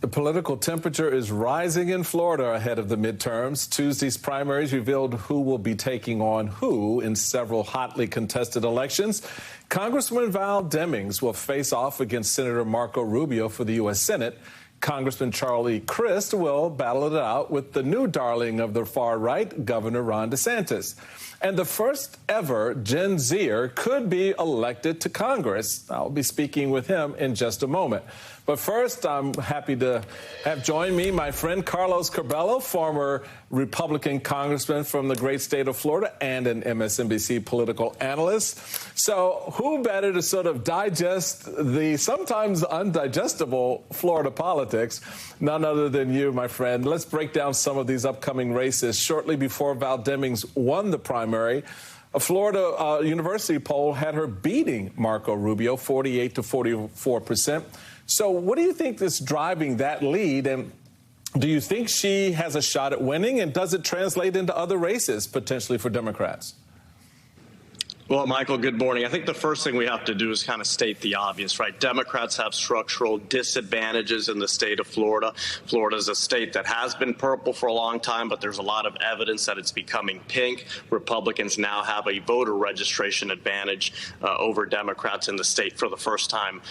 The political temperature is rising in Florida ahead of the midterms. Tuesday's primaries revealed who will be taking on who in several hotly contested elections. Congressman Val Demings will face off against Senator Marco Rubio for the U.S. Senate. Congressman Charlie Crist will battle it out with the new darling of the far right, Governor Ron DeSantis. And the first ever Gen Zer could be elected to Congress. I'll be speaking with him in just a moment. But first, I'm happy to have joined me my friend Carlos Curbelo, former Republican congressman from the great state of Florida and an MSNBC political analyst. So who better to sort of digest the sometimes undigestible Florida politics? None other than you, my friend. Let's break down some of these upcoming races. Shortly before Val Demings won the primary, a Florida University poll had her beating Marco Rubio 48 to 44%. So what do you think is driving that lead? And do you think she has a shot at winning? And does it translate into other races potentially for Democrats? Well, Michael, good morning. I think the first thing we have to do is kind of state the obvious, right? Democrats have structural disadvantages in the state of Florida. Florida is a state that has been purple for a long time, but there's a lot of evidence that it's becoming pink. Republicans now have a voter registration advantage over Democrats in the state for the first time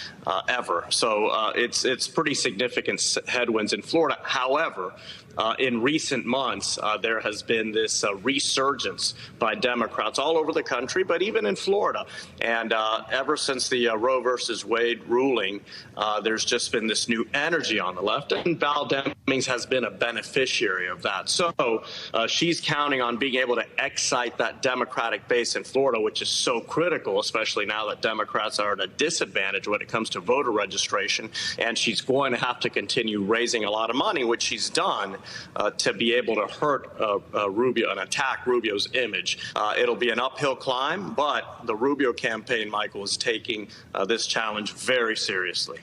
ever. So it's pretty significant headwinds in Florida. However, in recent months, there has been this resurgence by Democrats all over the country, but even in Florida. And ever since the Roe versus Wade ruling, there's just been this new energy on the left, and Val Demings has been a beneficiary of that. So she's counting on being able to excite that Democratic base in Florida, which is so critical, especially now that Democrats are at a disadvantage when it comes to voter registration. And she's going to have to continue raising a lot of money, which she's done, to be able to hurt Rubio and attack Rubio's image. It'll be an uphill climb, but the Rubio campaign, Michael, is taking this challenge very seriously.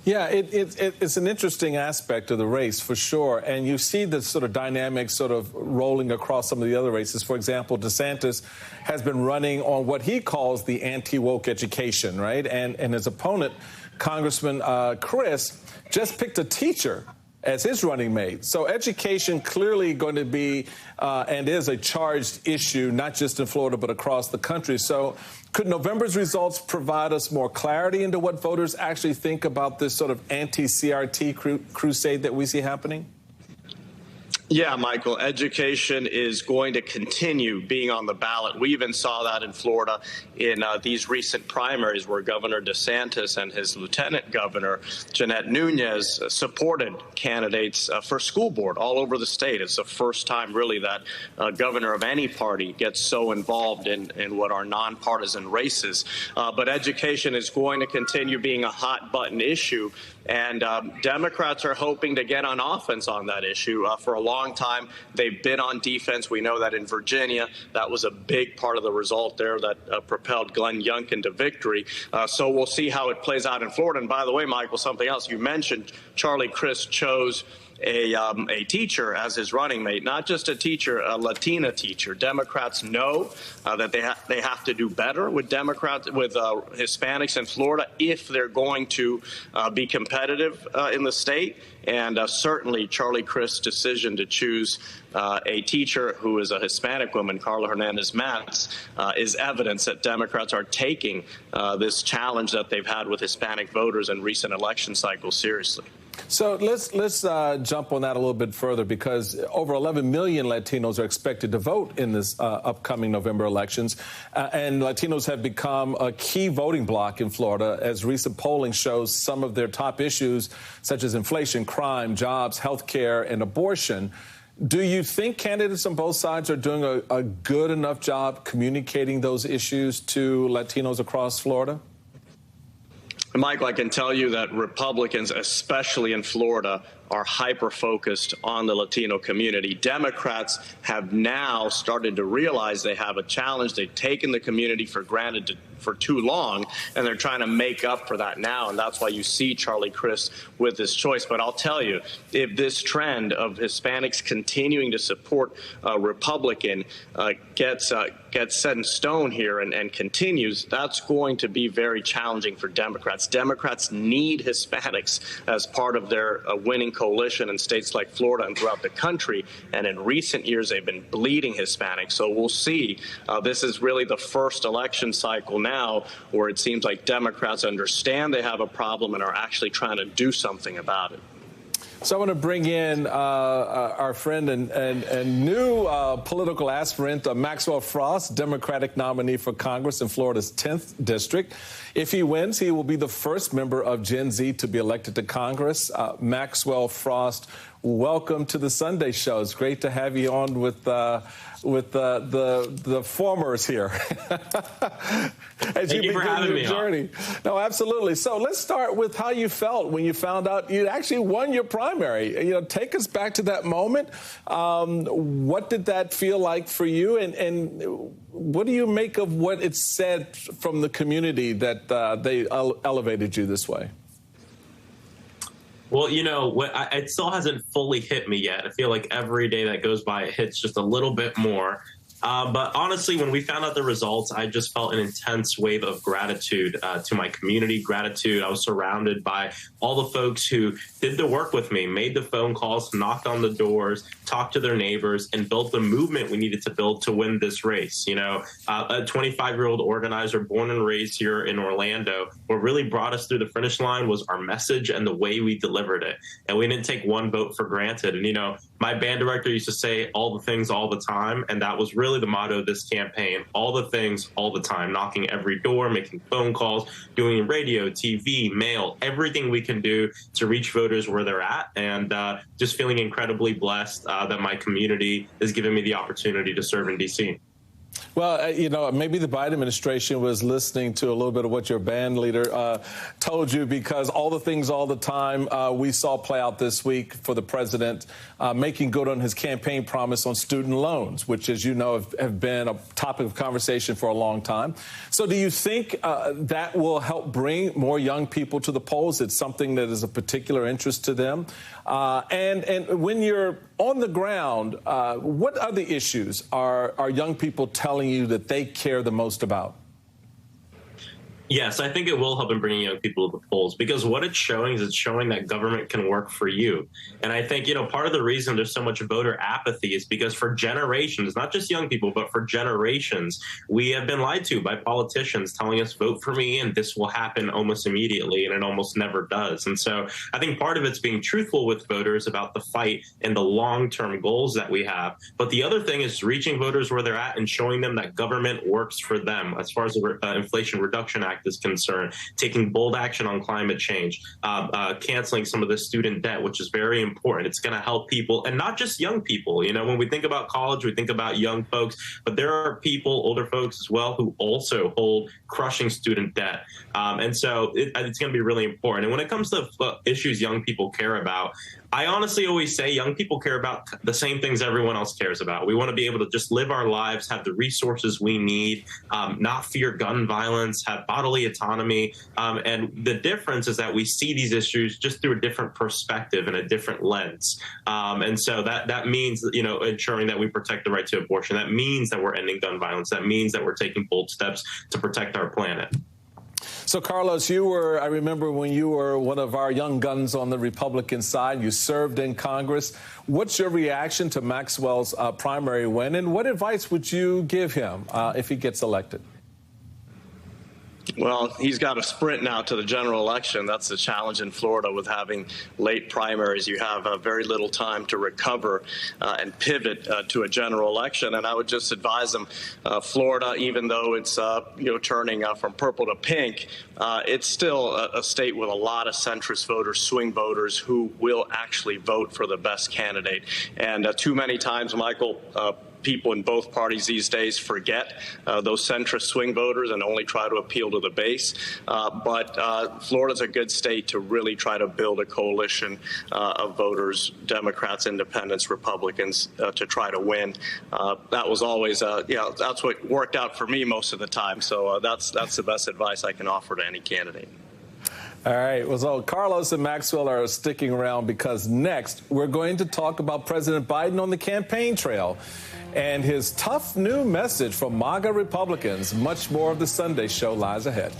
Yeah, it's an interesting aspect of the race, for sure. And you see the sort of dynamics sort of rolling across some of the other races. For example, DeSantis has been running on what he calls the anti-woke education, right? And his opponent, Congressman Crist, just picked a teacher as his running mate. So education clearly going to be and is a charged issue, not just in Florida, but across the country. So could November's results provide us more clarity into what voters actually think about this sort of anti-CRT crusade that we see happening? Yeah, Michael, education is going to continue being on the ballot. We even saw that in Florida in these recent primaries where Governor DeSantis and his lieutenant governor, Jeanette Nunez, supported candidates for school board all over the state. It's the first time, really, that a governor of any party gets so involved in what are nonpartisan races. But education is going to continue being a hot-button issue. And Democrats are hoping to get on offense on that issue. For a long time, they've been on defense. We know that in Virginia, that was a big part of the result there that propelled Glenn Youngkin to victory. So we'll see how it plays out in Florida. And by the way, Michael, something else you mentioned, Charlie Crist chose a teacher as his running mate, not just a teacher, a Latina teacher. Democrats know that they have to do better with Hispanics in Florida if they're going to be competitive in the state. And certainly Charlie Crist's decision to choose a teacher who is a Hispanic woman, Carla Hernandez-Matz, is evidence that Democrats are taking this challenge that they've had with Hispanic voters in recent election cycles seriously. So let's jump on that a little bit further, because over 11 million Latinos are expected to vote in this upcoming November elections. And Latinos have become a key voting bloc in Florida, as recent polling shows some of their top issues, such as inflation, crime, jobs, health care, and abortion. Do you think candidates on both sides are doing a good enough job communicating those issues to Latinos across Florida? Michael, I can tell you that Republicans, especially in Florida, are hyper-focused on the Latino community. Democrats have now started to realize they have a challenge. They've taken the community for granted for too long, and they're trying to make up for that now, and that's why you see Charlie Crist with this choice. But I'll tell you, if this trend of Hispanics continuing to support Republican gets set in stone here and continues, that's going to be very challenging for Democrats. Democrats need Hispanics as part of their winning coalition in states like Florida and throughout the country. And in recent years, they've been bleeding Hispanics. So we'll see. This is really the first election cycle now where it seems like Democrats understand they have a problem and are actually trying to do something about it. So I want to bring in our friend and new political aspirant, Maxwell Frost, Democratic nominee for Congress in Florida's 10th district. If he wins, he will be the first member of Gen Z to be elected to Congress. Maxwell Frost, welcome to the Sunday Show. It's great to have you on with the formers here. As Thank you for having me journey. No, absolutely. So let's start with how you felt when you found out you actually won your primary. You know, take us back to that moment. What did that feel like for you? And what do you make of what it said from the community that they elevated you this way? Well, you know, it still hasn't fully hit me yet. I feel like every day that goes by, it hits just a little bit more. But honestly, when we found out the results, I just felt an intense wave of gratitude to my community, gratitude. I was surrounded by all the folks who did the work with me, made the phone calls, knocked on the doors, talked to their neighbors, and built the movement we needed to build to win this race. You know, a 25-year-old organizer born and raised here in Orlando, what really brought us through the finish line was our message and the way we delivered it. And we didn't take one vote for granted. And, you know, my band director used to say all the things all the time, and that was really the motto of this campaign. All the things all the time, knocking every door, making phone calls, doing radio, TV, mail, everything we can do to reach voters where they're at, and just feeling incredibly blessed that my community is giving me the opportunity to serve in D.C. Well, you know, maybe the Biden administration was listening to a little bit of what your band leader told you, because all the things all the time we saw play out this week for the president making good on his campaign promise on student loans, which, as you know, have been a topic of conversation for a long time. So do you think that will help bring more young people to the polls? It's something that is a particular interest to them. And when you're on the ground, what other issues are young people telling you that they care the most about? Yes, I think it will help in bringing young people to the polls, because what it's showing is it's showing that government can work for you. And I think, you know, part of the reason there's so much voter apathy is because for generations, not just young people, but for generations, we have been lied to by politicians telling us, vote for me and this will happen almost immediately, and it almost never does. And so I think part of it's being truthful with voters about the fight and the long-term goals that we have. But the other thing is reaching voters where they're at and showing them that government works for them as far as the Inflation Reduction Act is concerned, taking bold action on climate change, canceling some of the student debt, which is very important. It's going to help people, and not just young people. You know, when we think about college, we think about young folks, but there are people, older folks as well, who also hold crushing student debt. And so it's going to be really important. And when it comes to issues young people care about, I honestly always say young people care about the same things everyone else cares about. We want to be able to just live our lives, have the resources we need, not fear gun violence, have bodily autonomy. And the difference is that we see these issues just through a different perspective and a different lens. And so that means, you know, ensuring that we protect the right to abortion. That means that we're ending gun violence. That means that we're taking bold steps to protect our planet. So, Carlos, I remember when you were one of our young guns on the Republican side, you served in Congress. What's your reaction to Maxwell's primary win, and what advice would you give him if he gets elected? Well, he's got to sprint now to the general election. That's the challenge in Florida with having late primaries. You have very little time to recover and pivot to a general election. And I would just advise him, Florida, even though it's turning from purple to pink, it's still a state with a lot of centrist voters, swing voters who will actually vote for the best candidate. And too many times, Michael, people in both parties these days forget those centrist swing voters and only try to appeal to the base. But Florida's a good state to really try to build a coalition of voters, Democrats, Independents, Republicans, to try to win. That was always, that's what worked out for me most of the time. So that's the best advice I can offer to any candidate. All right. Well, so Carlos and Maxwell are sticking around because next we're going to talk about President Biden on the campaign trail and his tough new message from MAGA Republicans. Much more of the Sunday show lies ahead.